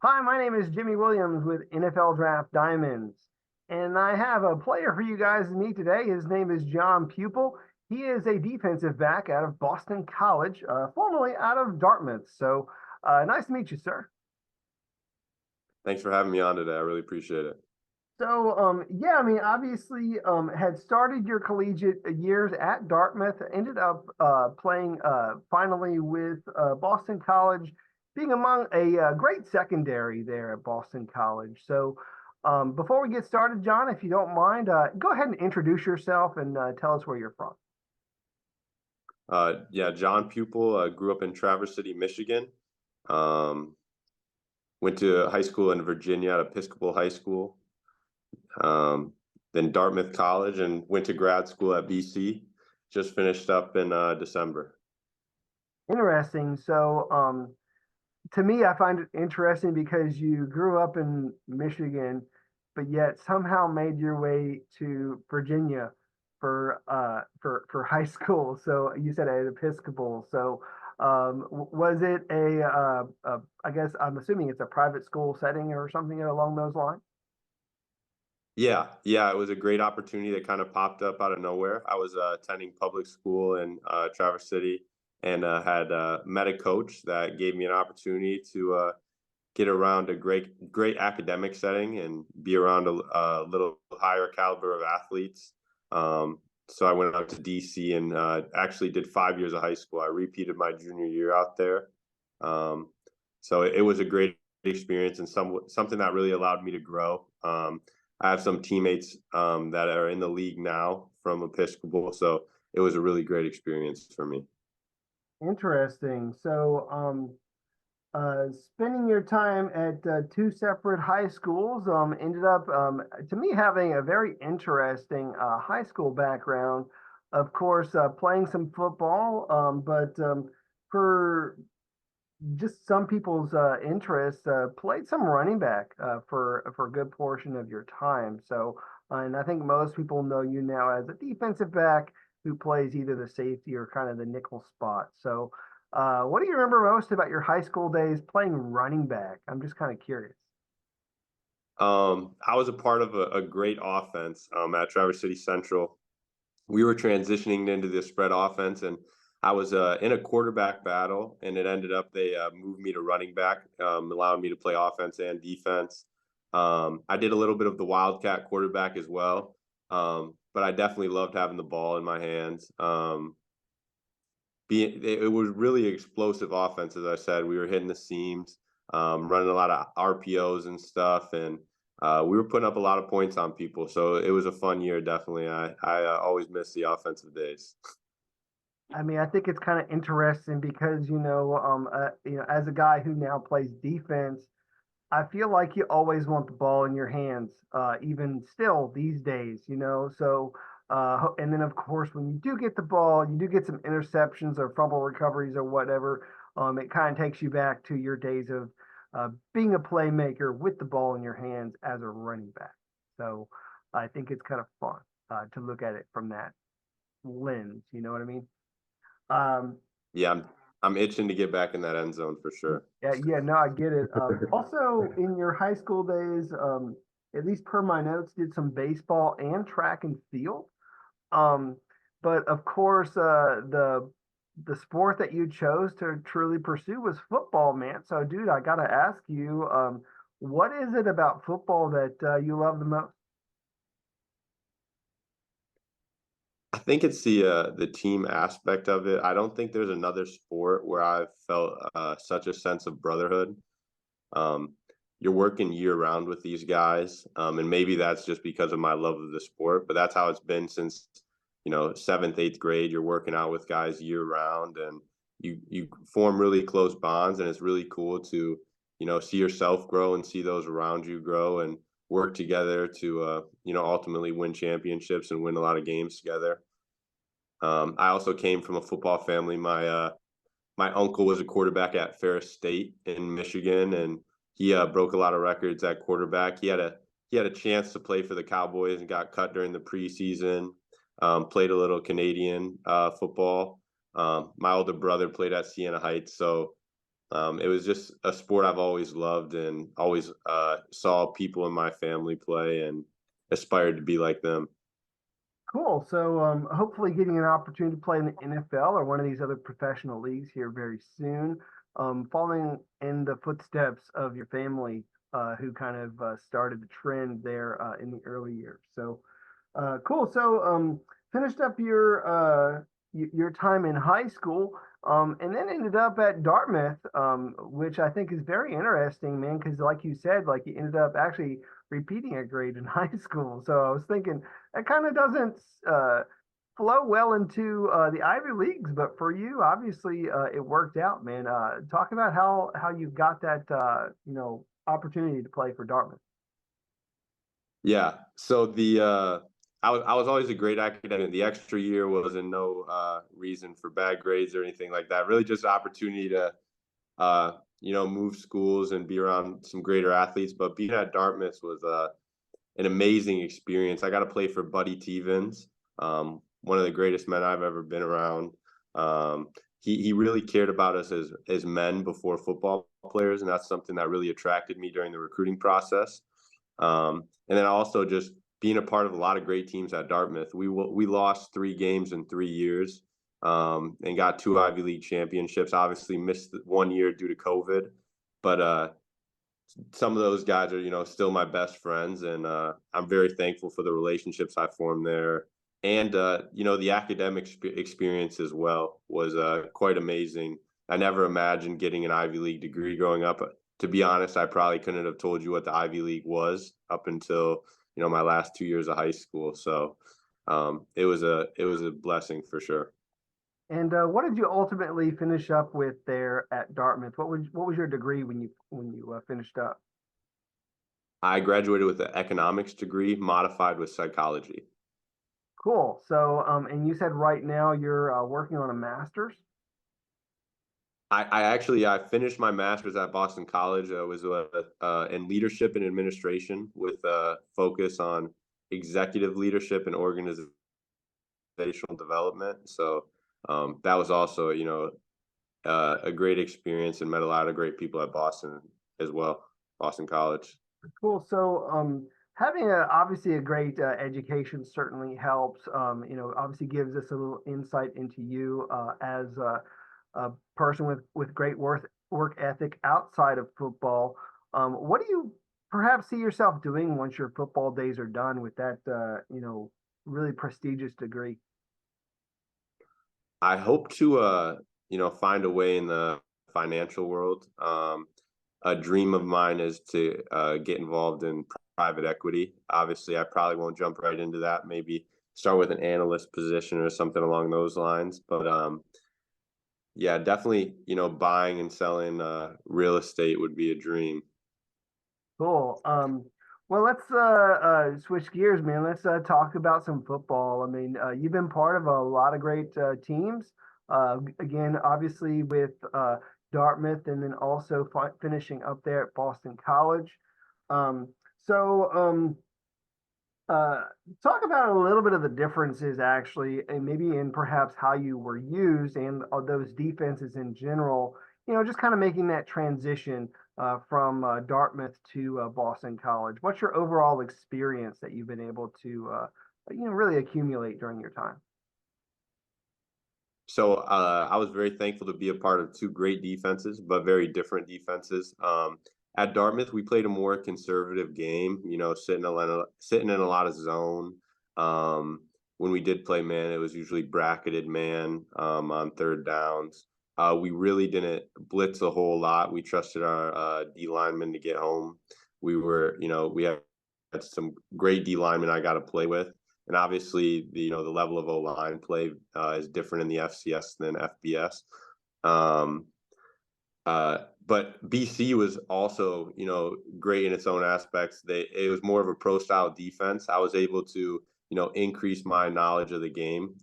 Hi, my name is Jimmy Williams with NFL Draft Diamonds, and I have a player for you guys to meet today. His name is John Pupel. He is a defensive back out of Boston College, formerly out of Dartmouth. So, nice to meet you, sir. Thanks for having me on today. I really appreciate it. So, yeah, I mean, obviously, had started your collegiate years at Dartmouth, ended up playing finally with Boston College, being among a great secondary there at Boston College. So, before we get started, John, if you don't mind, go ahead and introduce yourself and tell us where you're from. Yeah, John Pupil grew up in Traverse City, Michigan. Um, Went to high school in Virginia at Episcopal High School. Um, then Dartmouth College and went to grad school at BC. Just finished up in December. Interesting. So, to me, I find it interesting because you grew up in Michigan, but yet somehow made your way to Virginia for high school. So you said at Episcopal. So was it I guess I'm assuming it's a private school setting or something along those lines? Yeah, it was a great opportunity that kind of popped up out of nowhere. I was attending public school in Traverse City and had met a coach that gave me an opportunity to get around a great academic setting and be around a little higher caliber of athletes. So I went out to DC and actually did 5 years of high school. I repeated my junior year out there. Um, so it was a great experience and something that really allowed me to grow. I have some teammates that are in the league now from Episcopal, so it was a really great experience for me. Interesting. So spending your time at two separate high schools ended up, to me, having a very interesting high school background. Of course, playing some football, but for just some people's interest, played some running back for a good portion of your time. So, and I think most people know you now as a defensive back who plays either the safety or kind of the nickel spot. So, what do you remember most about your high school days playing running back? I'm just kind of curious. I was a part of a great offense at Traverse City Central. We were transitioning into the spread offense, and I was in a quarterback battle, and it ended up they moved me to running back, allowing me to play offense and defense. I did a little bit of the wildcat quarterback as well, but I definitely loved having the ball in my hands. It was really explosive offense, as I said. We were hitting the seams, running a lot of RPOs and stuff, and we were putting up a lot of points on people. So it was a fun year, definitely. I always miss the offensive days. I mean, I think it's kind of interesting because as a guy who now plays defense, I feel like you always want the ball in your hands, even still these days, you know. So, and then of course, when you do get the ball, you do get some interceptions or fumble recoveries or whatever. It kind of takes you back to your days of being a playmaker with the ball in your hands as a running back. So, I think it's kind of fun to look at it from that lens. You know what I mean? Um, Yeah, I'm itching to get back in that end zone for sure. Yeah, yeah, no, I get it. Also, in your high school days, at least per my notes, did some baseball and track and field. Um, but of course, the sport that you chose to truly pursue was football, man. So, dude, I gotta ask you, what is it about football that you love the most? I think it's the team aspect of it. I don't think there's another sport where I've felt such a sense of brotherhood. Um, you're working year round with these guys, and maybe that's just because of my love of the sport. But that's how it's been since seventh, eighth grade. You're working out with guys year round, and you form really close bonds, and it's really cool to see yourself grow and see those around you grow and work together to ultimately win championships and win a lot of games together. I also came from a football family. My uncle was a quarterback at Ferris State in Michigan, and he broke a lot of records at quarterback. He had a chance to play for the Cowboys and got cut during the preseason. Played a little Canadian football. My older brother played at Siena Heights, so It was just a sport I've always loved and always saw people in my family play and aspired to be like them. Cool. So hopefully getting an opportunity to play in the NFL or one of these other professional leagues here very soon. Following in the footsteps of your family, who kind of started the trend there in the early years. So cool. So finished up your time in high school, and then ended up at Dartmouth, which I think is very interesting, man. Because like you said, like you ended up actually repeating a grade in high school. So I was thinking that kind of doesn't uh, flow well into the Ivy Leagues, but for you, obviously, it worked out, man. Talk about how you got that opportunity to play for Dartmouth. Yeah. So I was always a great academic. The extra year was in no reason for bad grades or anything like that. Really just an opportunity to move schools and be around some greater athletes. But being at Dartmouth was an amazing experience. I got to play for Buddy Tevens, one of the greatest men I've ever been around. He really cared about us as men before football players, and that's something that really attracted me during the recruiting process. And then also just being a part of a lot of great teams at Dartmouth. We lost 3 games in 3 years, and got 2 Ivy League championships. Obviously, missed 1 year due to COVID, but some of those guys are still my best friends, and I'm very thankful for the relationships I formed there. And the academic experience as well was quite amazing. I never imagined getting an Ivy League degree growing up. To be honest, I probably couldn't have told you what the Ivy League was up until my last 2 years of high school. So it was a blessing for sure. And what did you ultimately finish up with there at Dartmouth? What was your degree when you finished up? I graduated with an economics degree modified with psychology. Cool. So and you said right now you're working on a master's. I finished my master's at Boston College. I was in leadership and administration with a focus on executive leadership and organizational development. So that was also a great experience and met a lot of great people at Boston as well, Boston College. Cool. So, having obviously a great education certainly helps. Obviously gives us a little insight into you as a person with great work ethic outside of football. What do you perhaps see yourself doing once your football days are done with that, really prestigious degree? I hope to find a way in the financial world. A dream of mine is to get involved in private equity. Obviously, I probably won't jump right into that. Maybe start with an analyst position or something along those lines. But yeah, definitely, buying and selling real estate would be a dream. Cool. Well, let's switch gears, man. Let's talk about some football. I mean, you've been part of a lot of great teams. Again, obviously with Dartmouth, and then also finishing up there at Boston College. Um, so, uh, talk about a little bit of the differences, actually, and maybe in perhaps how you were used and those defenses in general. Just kind of making that transition from Dartmouth to Boston College. What's your overall experience that you've been able to, really accumulate during your time? So I was very thankful to be a part of two great defenses, but very different defenses. At Dartmouth, we played a more conservative game. Sitting in a lot of zone. Um, when we did play man, it was usually bracketed man on third downs. We really didn't blitz a whole lot. We trusted our D linemen to get home. We had some great D linemen I got to play with. And obviously, the level of O line play is different in the FCS than FBS. Um, but BC was also, great in its own aspects. It was more of a pro style defense. I was able to, increase my knowledge of the game.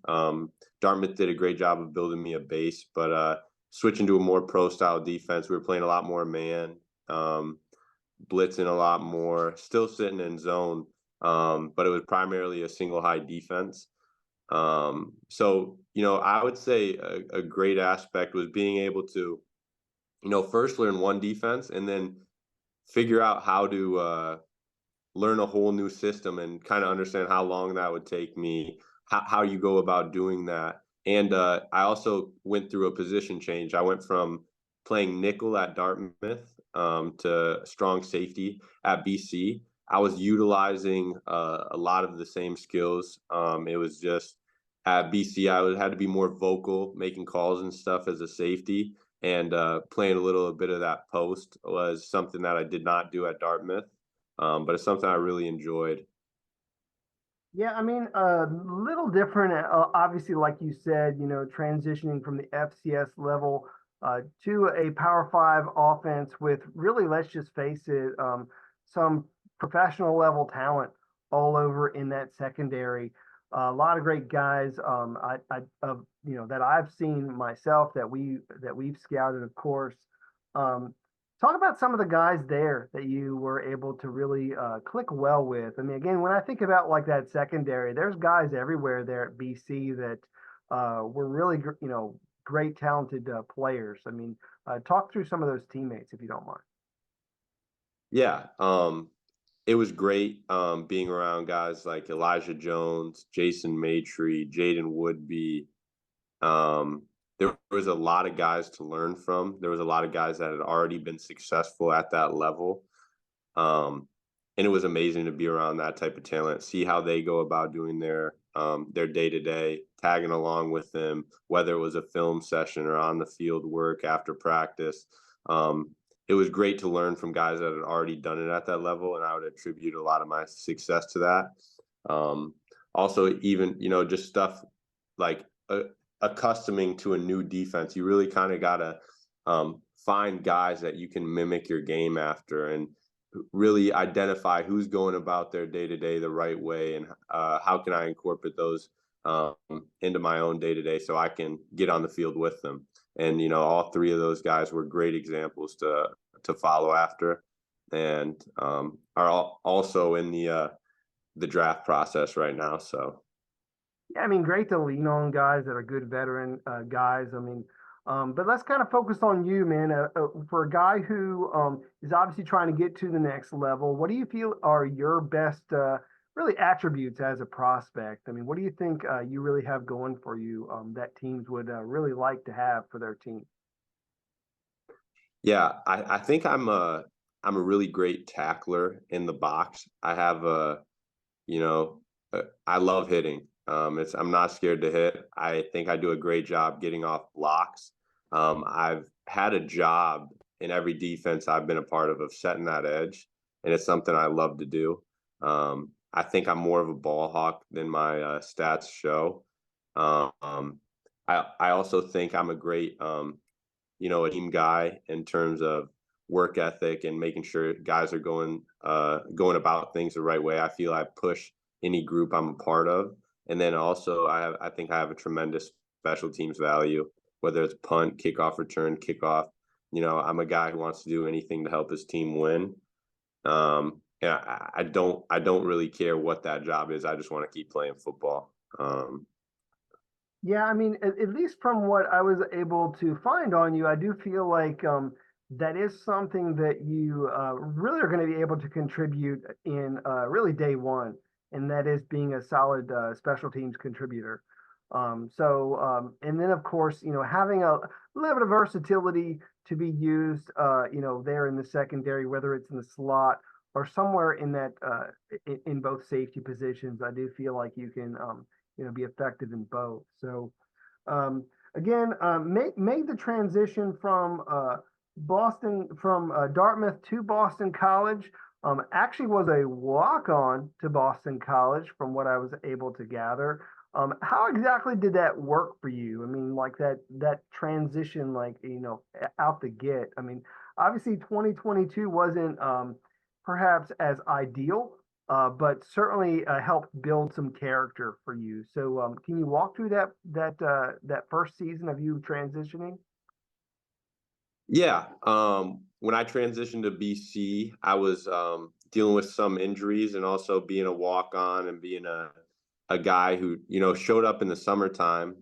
Dartmouth did a great job of building me a base, but switching to a more pro style defense, we were playing a lot more man, blitzing a lot more, still sitting in zone, but it was primarily a single high defense. So, I would say a great aspect was being able to first learn one defense and then figure out how to learn a whole new system and kind of understand how long that would take me, how you go about doing that. And I also went through a position change. I went from playing nickel at Dartmouth to strong safety at BC. I was utilizing a lot of the same skills. It was just at BC, had to be more vocal, making calls and stuff as a safety, and playing a little bit of that post was something that I did not do at Dartmouth, but it's something I really enjoyed. Yeah, I mean, a little different. Obviously, like you said, transitioning from the FCS level to a Power Five offense with really, let's just face it, some professional level talent all over in that secondary. A lot of great guys. That I've seen myself that we've scouted, of course. Um, Talk about some of the guys there that you were able to really click well with. I mean, again, when I think about like that secondary, there's guys everywhere there at BC that were really, great, talented players. I mean, talk through some of those teammates if you don't mind. Yeah, it was great being around guys like Elijah Jones, Jason Maitrey, Jaden Woodby. There was a lot of guys to learn from. There was a lot of guys that had already been successful at that level. Um, and it was amazing to be around that type of talent, see how they go about doing their day to day, tagging along with them, whether it was a film session or on the field work after practice. Um, it was great to learn from guys that had already done it at that level, and I would attribute a lot of my success to that. Um, Also, even just stuff like accustoming to a new defense, you really kind of gotta find guys that you can mimic your game after, and really identify who's going about their day to day the right way, and how can I incorporate those um, into my own day to day so I can get on the field with them. And all three of those guys were great examples to follow after, and are also in the draft process right now. So Yeah, I mean, great to lean on guys that are good veteran guys. I mean, but let's kind of focus on you, man. For a guy who is obviously trying to get to the next level, what do you feel are your best, really attributes as a prospect? I mean, what do you think you really have going for you that teams would really like to have for their team? yeah, I think I'm a really great tackler in the box. I have you know, I love hitting. I'm not scared to hit. I think I do a great job getting off blocks. I've had a job in every defense I've been a part of setting that edge, and it's something I love to do. I think I'm more of a ball hawk than my stats show. Um, I also think I'm a great a team guy in terms of work ethic and making sure guys are going about things the right way. I feel I push any group I'm a part of. And then also I think I have a tremendous special teams value, whether it's punt, kickoff return, kickoff. I'm a guy who wants to do anything to help his team win. And I don't really care what that job is. I just want to keep playing football. Yeah, I mean, at least from what I was able to find on you, I do feel like that is something that you really are going to be able to contribute in really day one, and that is being a solid special teams contributor. And then of course, having a little bit of versatility to be used, there in the secondary, whether it's in the slot or somewhere in that in both safety positions, I do feel like you can be effective in both. So um, again, made the transition from Dartmouth to Boston College. Actually was a walk-on to Boston College from what I was able to gather. How exactly did that work for you? I mean, like that transition, like, out the get. I mean, obviously 2022 wasn't perhaps as ideal, but certainly helped build some character for you. So, can you walk through that first season of you transitioning? Yeah. When I transitioned to BC, I was dealing with some injuries and also being a walk on and being a guy who, showed up in the summertime.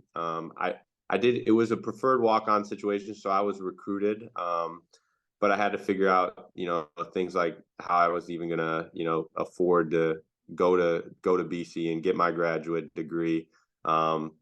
I did. It was a preferred walk-on situation, so I was recruited. But I had to figure out, things like how I was even gonna, afford to go to BC and get my graduate degree. Um,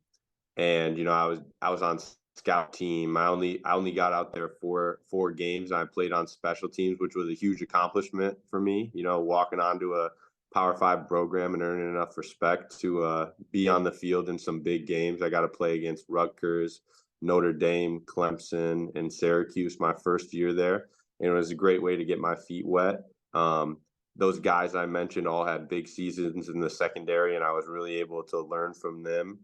and I was on scout team. I only got out there four games. I played on special teams, which was a huge accomplishment for me. Walking onto a Power Five program and earning enough respect to be on the field in some big games. I got to play against Rutgers, Notre Dame, Clemson, and Syracuse my first year there, and it was a great way to get my feet wet. Um, those guys I mentioned all had big seasons in the secondary, and I was really able to learn from them.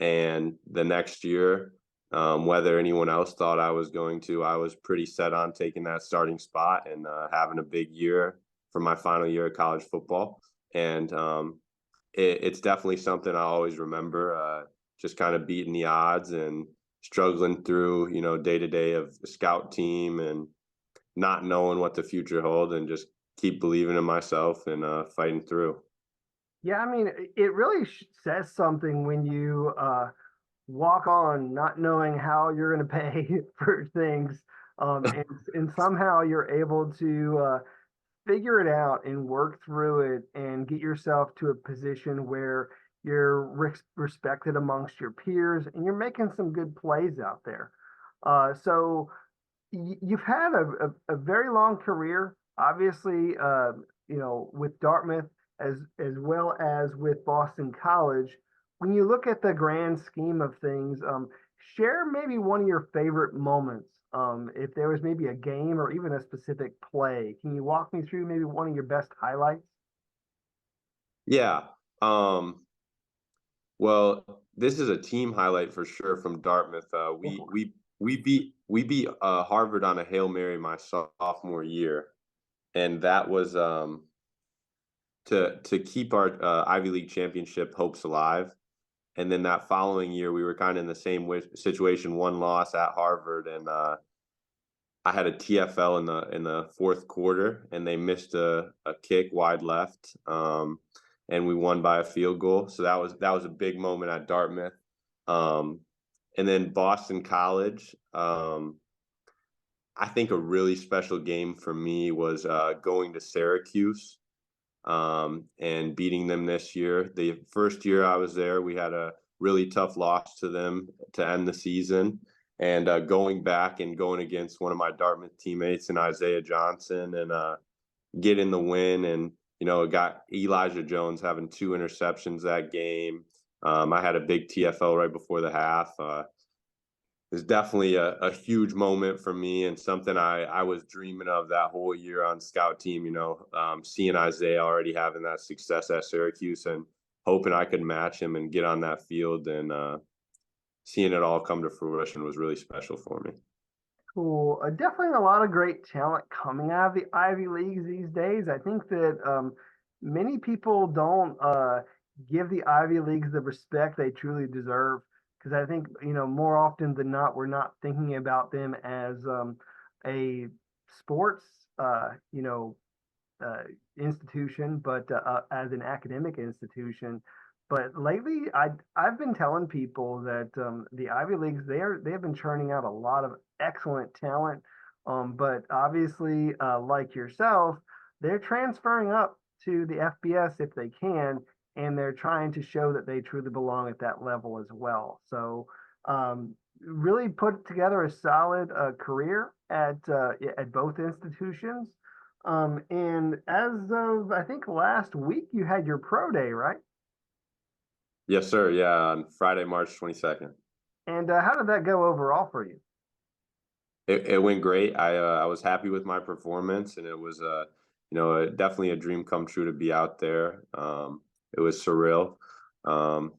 And the next year, whether anyone else thought I was going to, I was pretty set on taking that starting spot and having a big year for my final year of college football. And it's definitely something I always remember, just kind of beating the odds and struggling through, day to day of the scout team and not knowing what the future holds and just keep believing in myself and fighting through. Yeah, I mean, it really says something when you walk on not knowing how you're going to pay for things, and somehow you're able to figure it out and work through it and get yourself to a position where you're respected amongst your peers and you're making some good plays out there. So you've had a very long career, obviously, with Dartmouth as well as with Boston College. When you look at the grand scheme of things, share maybe one of your favorite moments. If there was maybe a game or even a specific play, can you walk me through maybe one of your best highlights? Yeah. Um, well, this is a team highlight for sure from Dartmouth. We beat Harvard on a Hail Mary my sophomore year, and that was to keep our Ivy League championship hopes alive. And then that following year, we were kind of in the same situation, one loss at Harvard, and I had a TFL in the fourth quarter, and they missed a kick wide left, and we won by a field goal. So that was a big moment at Dartmouth. Um, and then Boston College. I think a really special game for me was going to Syracuse and beating them this year. The first year I was there, we had a really tough loss to them to end the season. And going back and going against one of my Dartmouth teammates and Isaiah Johnson and getting the win. And, it got Elijah Jones having 2 interceptions that game. I had a big TFL right before the half. Is definitely a huge moment for me and something I was dreaming of that whole year on scout team, seeing Isaiah already having that success at Syracuse and hoping I could match him and get on that field and seeing it all come to fruition was really special for me. Cool. Definitely a lot of great talent coming out of the Ivy Leagues these days. I think that many people don't give the Ivy Leagues the respect they truly deserve because I think, more often than not, we're not thinking about them as a sports, uh, institution, but as an academic institution. But lately, I've been telling people that the Ivy Leagues they have been churning out a lot of excellent talent. But obviously, like yourself, they're transferring up to the FBS if they can, and they're trying to show that they truly belong at that level as well. So, really put together a solid career at both institutions. And as of I think last week, you had your pro day, right? Yes, sir. Yeah, on Friday, March 22nd. And how did that go overall for you? It went great. I was happy with my performance, and it was definitely a dream come true to be out there. It was surreal. Um,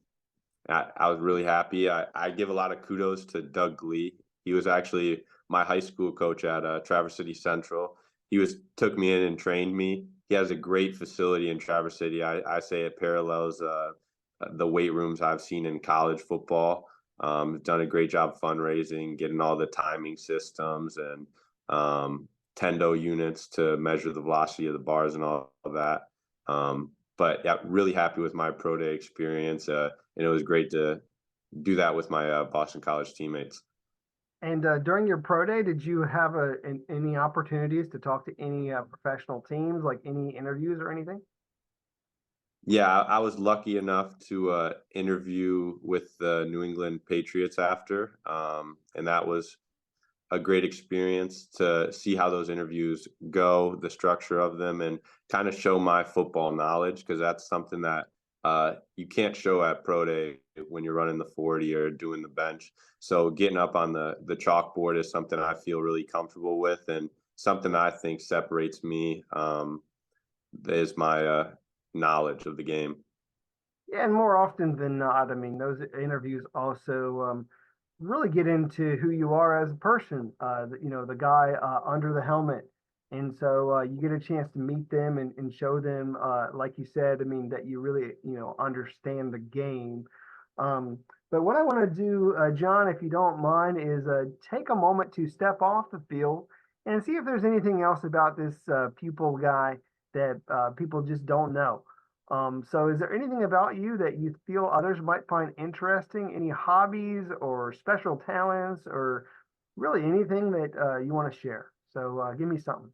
I was really happy. I give a lot of kudos to Doug Glee. He was actually my high school coach at Traverse City Central. He took me in and trained me. He has a great facility in Traverse City. I say it parallels the weight rooms I've seen in college football. Done a great job fundraising, getting all the timing systems and tendo units to measure the velocity of the bars and all of that. But yeah, really happy with my pro day experience. And it was great to do that with my Boston College teammates. And during your pro day, did you have any opportunities to talk to any professional teams, like any interviews or anything? Yeah, I was lucky enough to interview with the New England Patriots after, and that was a great experience to see how those interviews go, the structure of them, and kind of show my football knowledge because that's something that you can't show at pro day when you're running the 40 or doing the bench. So getting up on the chalkboard is something I feel really comfortable with, and something I think separates me is my knowledge of the game. Yeah, and more often than not, I mean, those interviews also really get into who you are as a person. The guy under the helmet, and so you get a chance to meet them and show them, like you said, I mean, that you really understand the game. Um, but what I want to do, John, if you don't mind, is take a moment to step off the field and see if there's anything else about this pupil guy that people just don't know. So is there anything about you that you feel others might find interesting? Any hobbies or special talents or really anything that you want to share? So give me something.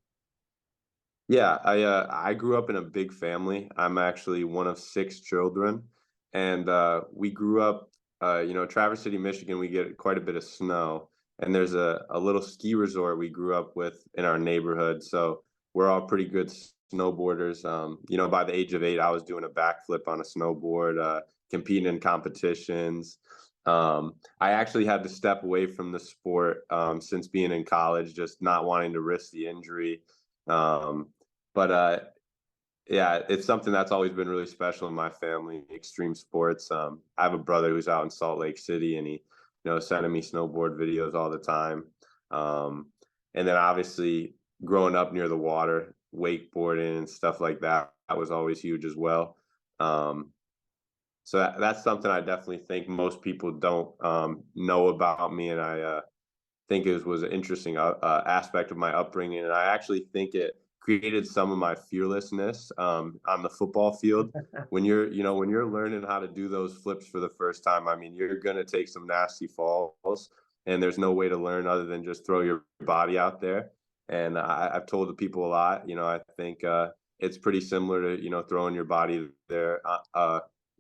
Yeah, I grew up in a big family. I'm actually one of 6 children, and we grew up, Traverse City, Michigan. We get quite a bit of snow, and there's a little ski resort we grew up with in our neighborhood. So we're all pretty good snowboarders. By the age of 8, I was doing a backflip on a snowboard, competing in competitions. I actually had to step away from the sport since being in college, just not wanting to risk the injury. Um, but yeah, it's something that's always been really special in my family, extreme sports. I have a brother who's out in Salt Lake City, and he, sending me snowboard videos all the time. Um, and then obviously growing up near the water, wakeboarding and stuff like that, that was always huge as well. Um, so that's something I definitely think most people don't know about me, and I think it was an interesting aspect of my upbringing, and I actually think it created some of my fearlessness on the football field. When you're learning how to do those flips for the first time, I mean, you're gonna take some nasty falls, and there's no way to learn other than just throw your body out there. And I've told the people a lot. I think it's pretty similar to throwing your body in there on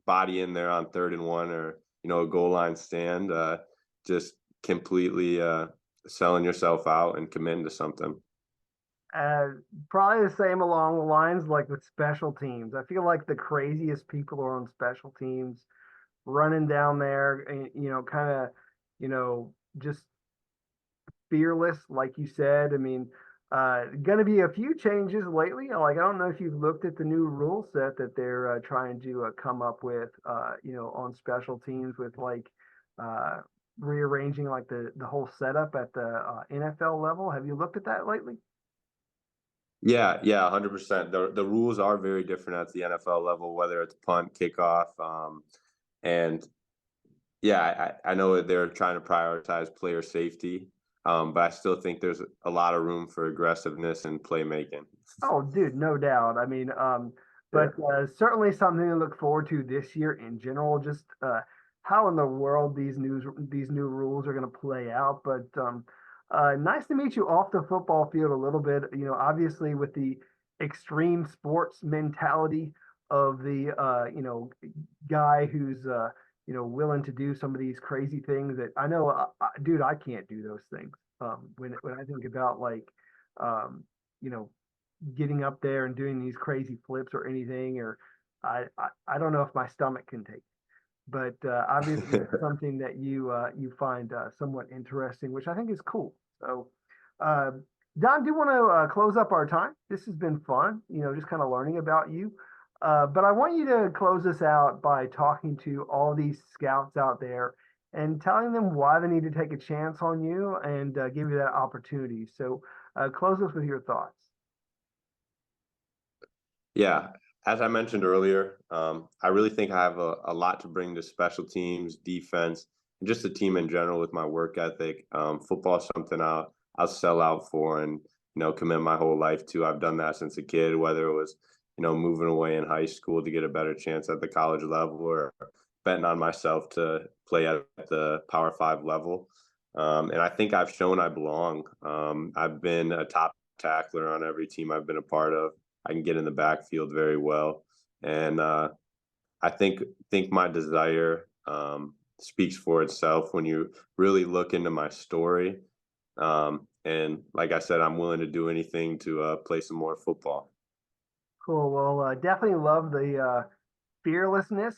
3rd and 1 or a goal line stand. Just completely selling yourself out and committing to something. Uh, Probably the same along the lines like with special teams. I feel like the craziest people are on special teams, running down there, and kind of, just fearless, like you said. I mean, going to be a few changes lately. Like, I don't know if you've looked at the new rule set that they're trying to come up with, on special teams with like uh, rearranging like the whole setup at the NFL level. Have you looked at that lately? Yeah, yeah, 100%. The rules are very different at the NFL level, whether it's punt, kickoff, and yeah, I know that they're trying to prioritize player safety, but I still think there's a lot of room for aggressiveness and playmaking. Oh, dude, no doubt. I mean, Yeah. but certainly something to look forward to this year in general. Just how in the world these new rules are going to play out. But nice to meet you off the football field a little bit. Obviously with the extreme sports mentality of the guy who's willing to do some of these crazy things that I know, dude, I can't do those things. When I think about like um, you know getting up there and doing these crazy flips or anything, or I don't know if my stomach can take it. But obviously, it's something that you find somewhat interesting, which I think is cool. So, uh, Don, do you want to close up our time? This has been fun, just kind of learning about you. But I want you to close us out by talking to all these scouts out there and telling them why they need to take a chance on you and give you that opportunity. So, close us with your thoughts. Yeah, as I mentioned earlier, I really think I have a lot to bring to special teams, defense, and just the team in general with my work ethic. Football is something I'll sell out for and commit my whole life to. I've done that since a kid, whether it was moving away in high school to get a better chance at the college level or betting on myself to play at the Power 5 level. And I think I've shown I belong. I've been a top tackler on every team I've been a part of. I can get in the backfield very well, and I think my desire speaks for itself when you really look into my story. And like I said, I'm willing to do anything to play some more football. Cool. Well, definitely love the fearlessness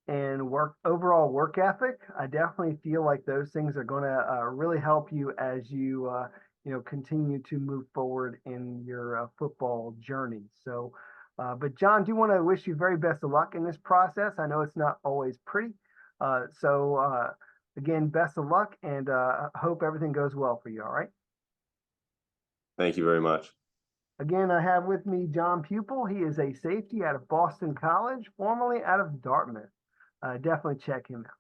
and overall work ethic. I definitely feel like those things are going to really help you as you continue to move forward in your football journey. So, but John, do want to wish you very best of luck in this process. I know it's not always pretty. Again, best of luck, and hope everything goes well for you. All right. Thank you very much. Again, I have with me John Pupil. He is a safety out of Boston College, formerly out of Dartmouth. Definitely check him out.